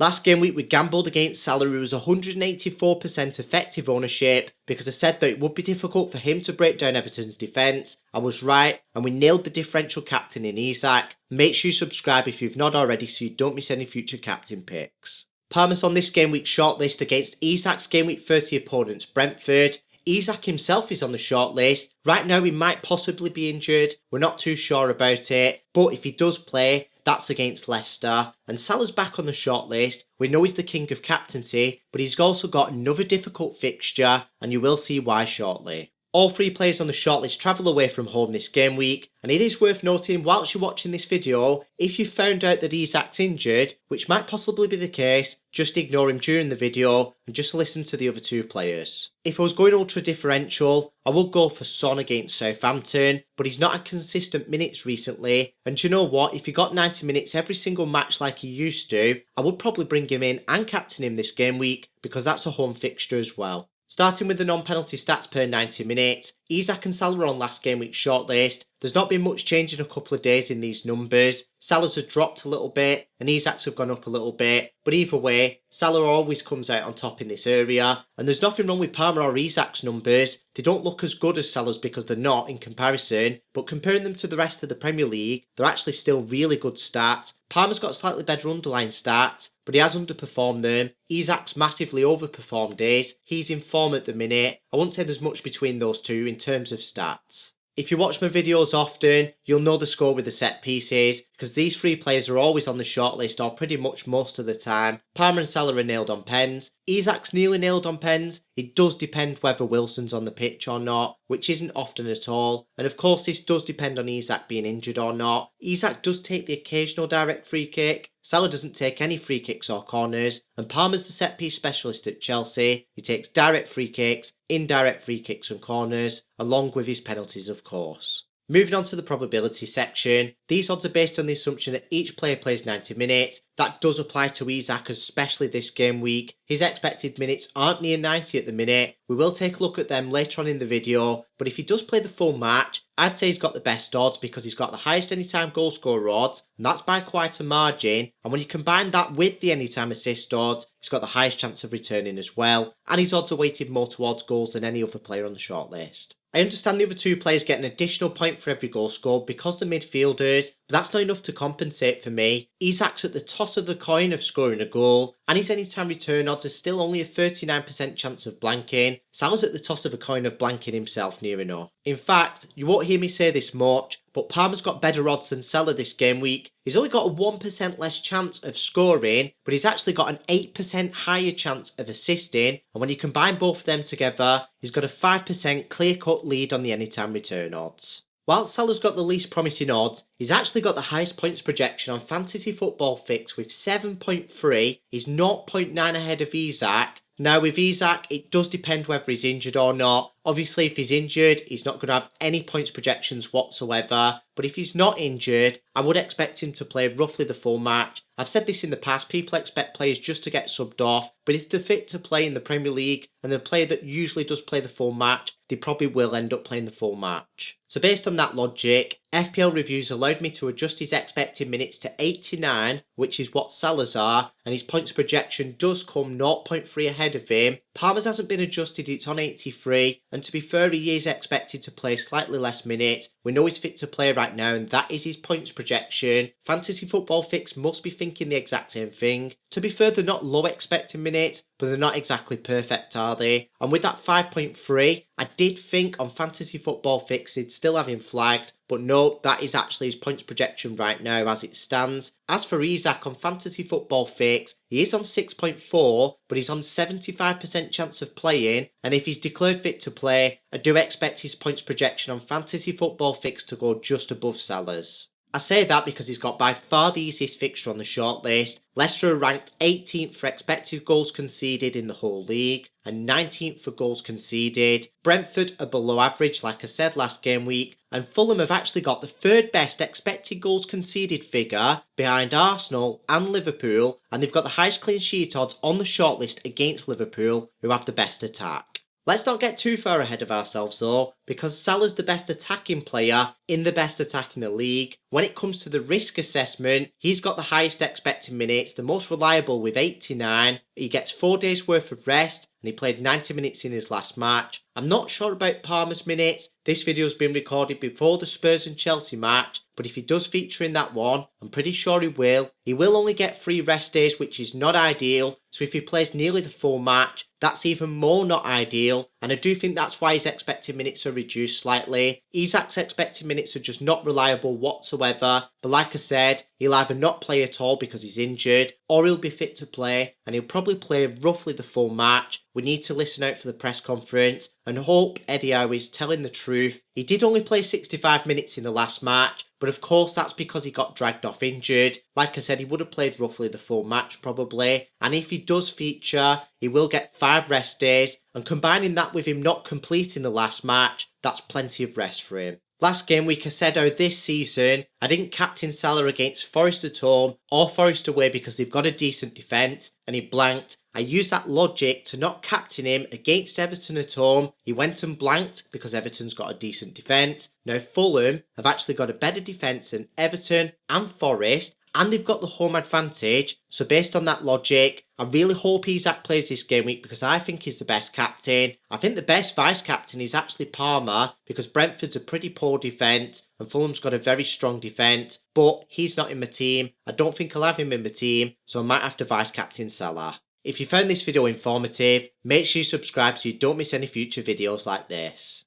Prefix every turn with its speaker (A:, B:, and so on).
A: Last game week we gambled against Salah, who was 184% effective ownership because I said that it would be difficult for him to break down Everton's defence. I was right, and we nailed the differential captain in Isak. Make sure you subscribe if you've not already so you don't miss any future captain picks. Palmer's on this game week shortlist against Isak's game week 30 opponents Brentford. Isak himself is on the shortlist. Right now he might possibly be injured, we're not too sure about it, but if he does play, that's against Leicester. And Salah's back on the shortlist. We know he's the king of captaincy, but he's also got another difficult fixture, and you will see why shortly. All three players on the shortlist travel away from home this game week, and it is worth noting whilst you're watching this video, if you found out that Isak's injured, which might possibly be the case, just ignore him during the video and just listen to the other two players. If I was going ultra differential, I would go for Son against Southampton, but he's not had consistent minutes recently, and do you know what, if he got 90 minutes every single match like he used to, I would probably bring him in and captain him this game week because that's a home fixture as well. Starting with the non-penalty stats per 90 minutes, Isak and Salah are on last game week shortlist. There's not been much change in a couple of days in these numbers. Salah's have dropped a little bit and Isak's have gone up a little bit, but either way, Salah always comes out on top in this area, and there's nothing wrong with Palmer or Isak's numbers. They don't look as good as Salah's because they're not in comparison, but comparing them to the rest of the Premier League, they're actually still really good stats. Palmer's got slightly better underlying stats, but he has underperformed them. Isak's massively overperformed his. He's in form at the minute. I wouldn't say there's much between those two in terms of stats. If you watch my videos often, you'll know the score with the set pieces, because these three players are always on the shortlist or pretty much most of the time. Palmer and Salah are nailed on pens. Isak's nearly nailed on pens. It does depend whether Wilson's on the pitch or not, which isn't often at all. And of course this does depend on Isak being injured or not. Isak does take the occasional direct free kick. Salah doesn't take any free kicks or corners, and Palmer's the set piece specialist at Chelsea. He takes direct free kicks, indirect free kicks and corners, along with his penalties of course. Moving on to the probability section, these odds are based on the assumption that each player plays 90 minutes. That does apply to Isak, especially this game week. His expected minutes aren't near 90 at the minute. We will take a look at them later on in the video, but if he does play the full match, I'd say he's got the best odds because he's got the highest anytime goal scorer odds, and that's by quite a margin. And when you combine that with the anytime assist odds, he's got the highest chance of returning as well, and his odds are weighted more towards goals than any other player on the shortlist. I understand the other two players get an additional point for every goal scored because they're midfielders, but that's not enough to compensate for me. Isak's at the toss of the coin of scoring a goal, and his anytime return odds are still only a 39% chance of blanking. Salah's at the toss of a coin of blanking himself near enough. In fact, you won't hear me say this much, but Palmer's got better odds than Salah this game week. He's only got a 1% less chance of scoring, but he's actually got an 8% higher chance of assisting, and when you combine both of them together, he's got a 5% clear-cut lead on the anytime return odds. While Salah's got the least promising odds, he's actually got the highest points projection on Fantasy Football Fix with 7.3, he's 0.9 ahead of Isak. Now with Isak, it does depend whether he's injured or not. Obviously if he's injured, he's not going to have any points projections whatsoever, but if he's not injured, I would expect him to play roughly the full match. I've said this in the past, people expect players just to get subbed off, but if they're fit to play in the Premier League, and the player that usually does play the full match, they probably will end up playing the full match. So based on that logic, FPL reviews allowed me to adjust his expected minutes to 89, which is what Salah's are, and his points projection does come 0.3 ahead of him. Palmer's hasn't been adjusted, it's on 83, and to be fair, he is expected to play slightly less minutes. We know he's fit to play right now, and that is his points projection. Fantasy Football Fix must be thinking the exact same thing. To be fair, they're not low expected minutes, but they're not exactly perfect, are they? And with that 5.3, I did think on Fantasy Football Fix they'd still have him flagged, but no, that is actually his points projection right now as it stands. As for Isak on Fantasy Football Fix, he is on 6.4, but he's on 75% chance of playing, and if he's declared fit to play, I do expect his points projection on Fantasy Football Fix to go just above Salah's. I say that because he's got by far the easiest fixture on the shortlist. Leicester are ranked 18th for expected goals conceded in the whole league and 19th for goals conceded. Brentford are below average like I said last game week, and Fulham have actually got the third best expected goals conceded figure behind Arsenal and Liverpool, and they've got the highest clean sheet odds on the shortlist against Liverpool, who have the best attack. Let's not get too far ahead of ourselves though, because Salah's the best attacking player in the best attack in the league. When it comes to the risk assessment, he's got the highest expected minutes, the most reliable with 89. He gets 4 days worth of rest and he played 90 minutes in his last match. I'm not sure about Palmer's minutes. This video's been recorded before the Spurs and Chelsea match, but if he does feature in that one, I'm pretty sure he will. He will only get 3 rest days, which is not ideal, so if he plays nearly the full match, that's even more not ideal, and I do think that's why his expected minutes are reduced slightly. Isak's expected minutes are just not reliable whatsoever, but like I said, he'll either not play at all because he's injured, or he'll be fit to play, and he'll probably play roughly the full match. We need to listen out for the press conference and hope Eddie Howe is telling the truth. He did only play 65 minutes in the last match, but of course that's because he got dragged off injured. Like I said, he would have played roughly the full match probably, and if he does feature, he will get 5 rest days, and combining that with him not completing the last match, that's plenty of rest for him. Last game week I said how this season I didn't captain Salah against Forest at home or Forest away because they've got a decent defence, and he blanked. I used that logic to not captain him against Everton at home. He went and blanked because Everton's got a decent defence. Now Fulham have actually got a better defence than Everton and Forest, and they've got the home advantage. So based on that logic, I really hope Isak plays this game week because I think he's the best captain. I think the best vice captain is actually Palmer because Brentford's a pretty poor defence and Fulham's got a very strong defence, but he's not in my team. I don't think I'll have him in my team, so I might have to vice captain Salah. If you found this video informative, make sure you subscribe so you don't miss any future videos like this.